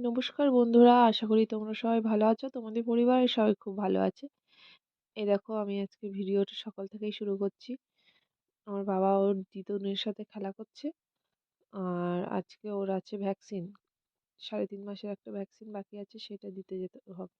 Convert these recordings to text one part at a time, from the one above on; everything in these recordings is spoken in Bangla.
নমস্কার বন্ধুরা, আশা করি তোমরা সবাই ভালো আছো। তোমাদের পরিবারের সবাই খুব ভালো আছে। এই দেখো, আমি আজকে ভিডিওটা সকাল থেকেই শুরু করছি। আমার বাবা ওর দিদুনের সাথে খেলা করছে। আর আজকে ওর আছে ভ্যাকসিন, 3.5 মাসের একটা ভ্যাকসিন বাকি আছে, সেটা দিতে যেতে হবে।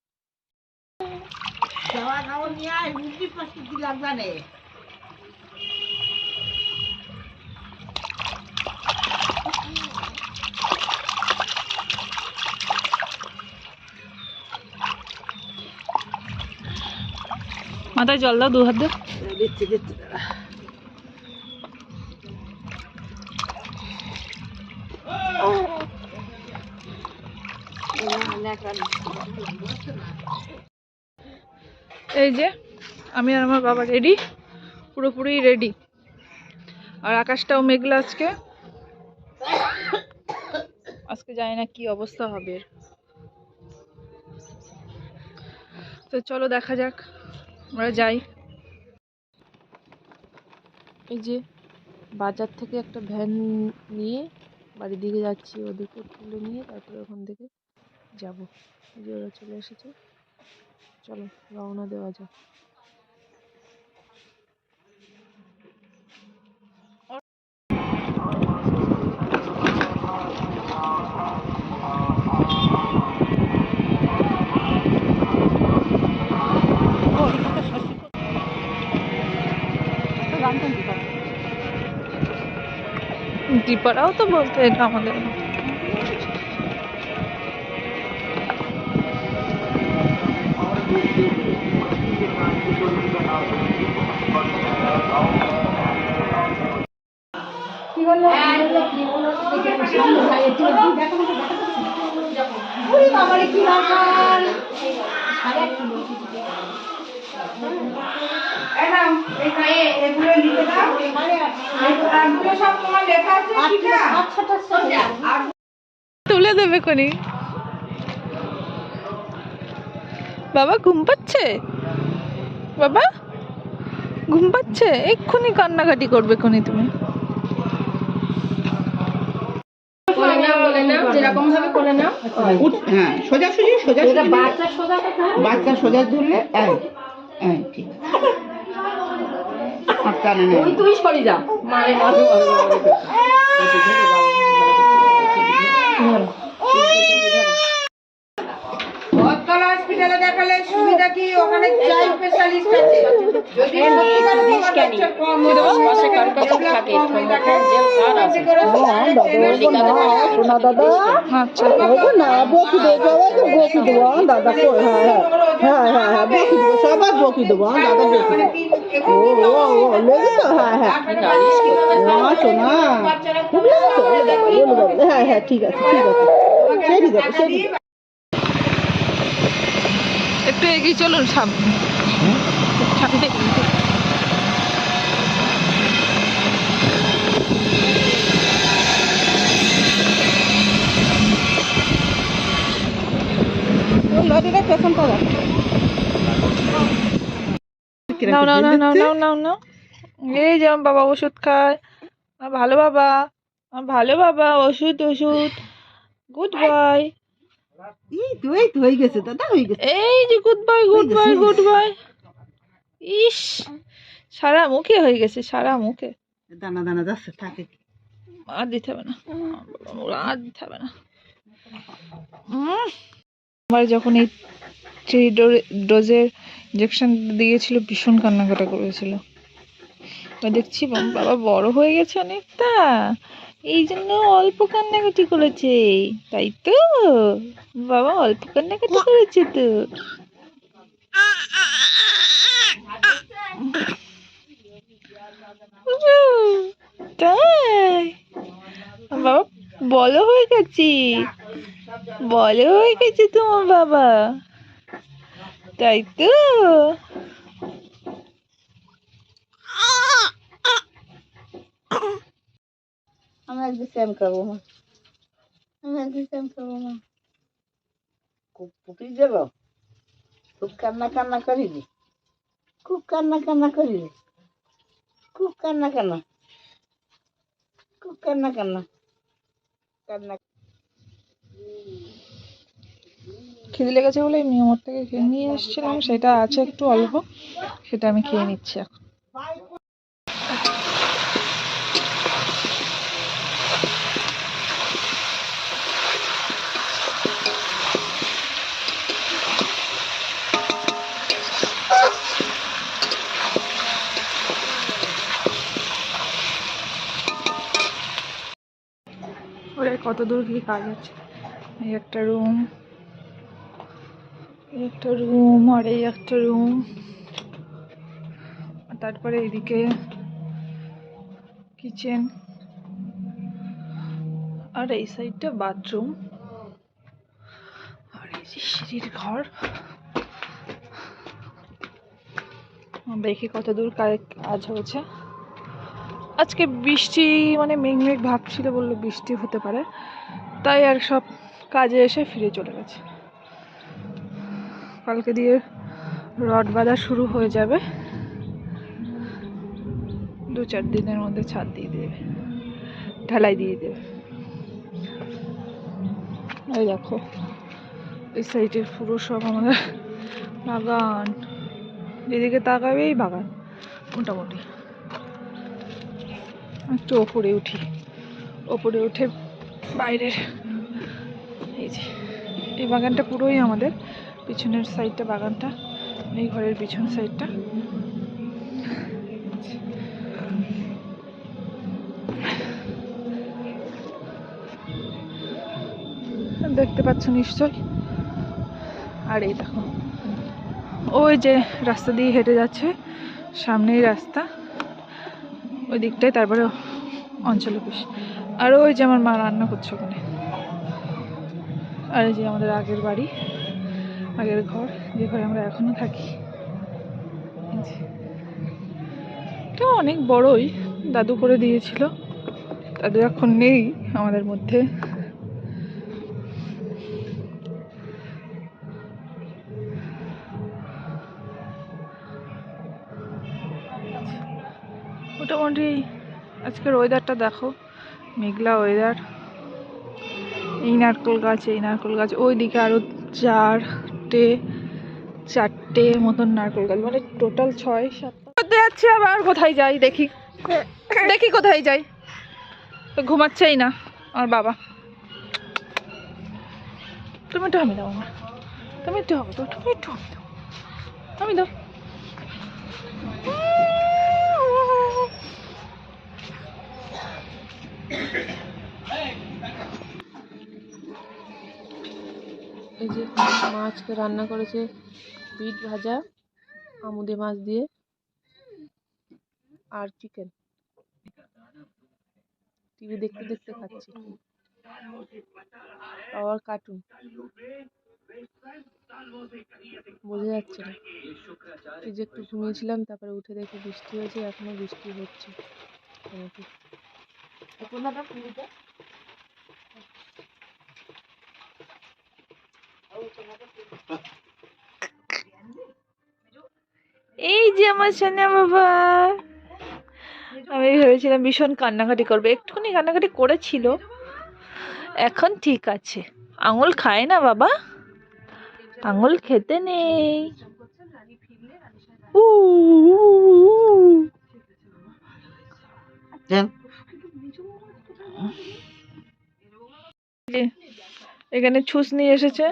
মাথায় জল দাও, 2 হাত দাও। দিচ্ছি এই যে আমি আর আমার বাবা রেডি, পুরোপুরি রেডি। আর আকাশটাও মেঘলা আজকে জানি না কি অবস্থা হবে। তো চলো দেখা যাক, আমরা যাই। এই যে বাজার থেকে একটা ভ্যান নিয়ে বাড়ির দিকে যাচ্ছি, ওদেরকে তুলে নিয়ে তারপরে ওখান থেকে যাব। এই যে ওরা চলে এসেছে, চলো রওনা দেওয়া যাক। দীপারাও তো বলতো এটা আমাদের। তুলে দেবে কোনি। বাবা ঘুম পাচ্ছে, বাবা ঘুম পাচ্ছে, এক্ষুনি কান্নাকাটি করবে কোনি তুমি। যেরকম ভাবে করে নাও, হ্যাঁ, সোজাসুজি বাচ্চা সোজা ধরলে ঠিক আছে। তুই সরি যা মারে হসপিটালে দেখালে সুবিধা কি, ওখানে চাই স্পেশালিস্ট আছে। যদি কম পাশে কারো কাছে থাকে সোনা দাদা, আচ্ছা না বকি দেবো, তো বকি দেবো দাদা। হ্যাঁ হ্যাঁ হ্যাঁ বকি দেবো, সবাই বকি দেবো দাদা, বকি ও লেগে তো। হ্যাঁ হ্যাঁ সোনা খুব লেগে তো, বলবো। হ্যাঁ হ্যাঁ ঠিক আছে ঠিক আছে, সেরে যাবে সেরে যাবে। একটু এগিয়ে চলুন, সামনে লরিটা পেছনটা নাও নাও নাও নাও নাও নাও নাও। এই যে আমার বাবা ওষুধ খায়, ভালো বাবা, ভালো বাবা, ওষুধ ওষুধ, গুড বয়। এই তো হয়ে গেছে দাদা, হয়ে গেছে। এই যে good boy good boy good boy. ইস, সারা মুখে হয়ে গেছে, সারা মুখে দানা দানা যাচ্ছে। থাকে আর দিতে হবে না, আর দিতে হবে না। আমার যখন এই 3 ডোজের ইঞ্জেকশন দিয়েছিল, ভীষণ কান্নাকাটা করেছিল। দেখছি বাবা বড় হয়ে গেছে অনেকটা, এই জন্য অল্প কান্নাকাটি করেছে, তাই তো বাবা অল্প কান্নাকাটি করেছে তো। তাই বাবা বড় হয়ে গেছি, বড় হয়ে গেছে তোমার বাবা, তাই তো। আমি একদিন স্যাম খাবো, আমি একদিন স্যাম খাবো না। খুব পুকুরি দেব, খুব কান্না কান্না করিনি, খুব কান্না কান্না করিনি, খুব কান্না কান্না, খুব কান্না কান্না কান্না। খিদে লেগেছে বলে মিয়ামর থেকে খেয়ে নিয়ে এসেছিলাম, সেটা আছে একটু অল্প, সেটা আমি খেয়ে নিচ্ছি এখন। ওরে কত দূর কি কাজ আছে, এই একটা রুম, এই একটা রুম, আর এই একটা রুম, তারপরে এইদিকে কিচেন, আর এই সাইডটা বাথরুম, আর এই যে সিঁড়ির ঘর। দেখি কত দূর কাজ হয়েছে। আজকে বৃষ্টি মানে মেঘ মেঘ ভাব ছিল, বললো বৃষ্টি হতে পারে, তাই আর সব কাজে এসে ফিরে চলে গেছে। কালকে দিয়ে রড বাঁধা শুরু হয়ে যাবে, 2-4 দিনের মধ্যে ছাদ দিয়ে দেবে, ঢালাই দিয়ে দেবে। এই দেখো এই সাইডের পুরো সব আমাদের বাগান, যেদিকে তাকাবেই বাগান মোটামুটি। একটু ওপরে উঠি, ওপরে উঠে বাইরের এই যে এই বাগানটা পুরোই আমাদের, পিছনের সাইডটা বাগানটা, এই ঘরের পিছন সাইডটা। দেখতে পাচ্ছ নিশ্চয়। আর এই দেখো ওই যে রাস্তা দিয়ে হেঁটে যাচ্ছে, সামনেই রাস্তা, ওই দিকটায় তারপরে অঞ্চল অফিস। আর ওই যে আমার মা রান্না করছে ওখানে। আর এই যে আমাদের আগের বাড়ি, আগের ঘর, যে ঘরে আমরা এখনো থাকি। এটা অনেক বড়ই, দাদু করে দিয়েছিল, দাদু এখন নেই আমাদের মধ্যে। মোটামুটি আজকের ওয়েদারটা দেখো, মেঘলা ওয়েদার। এই নারকেল গাছ, ওই দিকে আরো চারটে মতন নারকেল গাছ, মানে টোটাল 6-7টা যাচ্ছে। আবার কোথায় যাই দেখি, দেখি কোথায় যাই, তো ঘুমাচ্ছেই না আমার বাবা। তুমি একটু হামি দাও আমার, তুমি একটু হবে তো, তুমি একটু হামি দাও, হামি দাও। এই যে মা আজকে রান্না করেছে বিট ভাজা আমুদে মাছ দিয়ে আর চিকেন। টিভি দেখতে দেখতে খাচ্ছি, আবার কার্টুন, বোঝা যাচ্ছে না। এই যে একটু ঘুমিয়েছিলাম, তারপরে উঠে দেখি বৃষ্টি হয়েছে, এখনো বৃষ্টি হচ্ছে। এই যে আমার সোনা বাবা, আমি ভেবেছিলাম ভীষণ কান্নাকাটি করবে, একটুখানি কান্নাকাটি করেছিল, এখন ঠিক আছে। আঙুল খায় না বাবা, আঙুল খেতে নেই। এখানে ছুস নিয়ে এসেছে,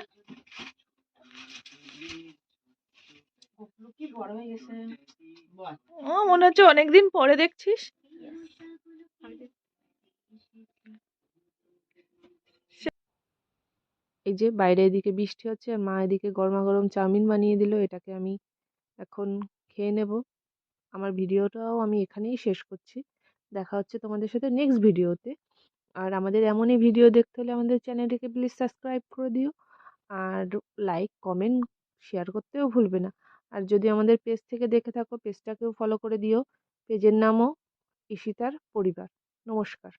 ও মনে হচ্ছে অনেকদিন পরে দেখছিস। এই যে বাইরে এদিকে বৃষ্টি হচ্ছে, আর মা এদিকে গরমা গরম চাউমিন বানিয়ে দিল, এটাকে আমি এখন খেয়ে নেব। আমার ভিডিওটাও আমি এখানেই শেষ করছি, দেখা হচ্ছে তোমাদের সাথে নেক্সট ভিডিওতে। আর আমাদের এমনই ভিডিও দেখতে হলে আমাদের চ্যানেলটিকে প্লিজ সাবস্ক্রাইব করে দিও, আর লাইক কমেন্ট শেয়ার করতেও ভুলবে না। আর যদি আমাদের পেজ থেকে দেখে থাকো, পেজটাকেও ফলো করে দিও, পেজের নামও ঈশিতার পরিবার। নমস্কার।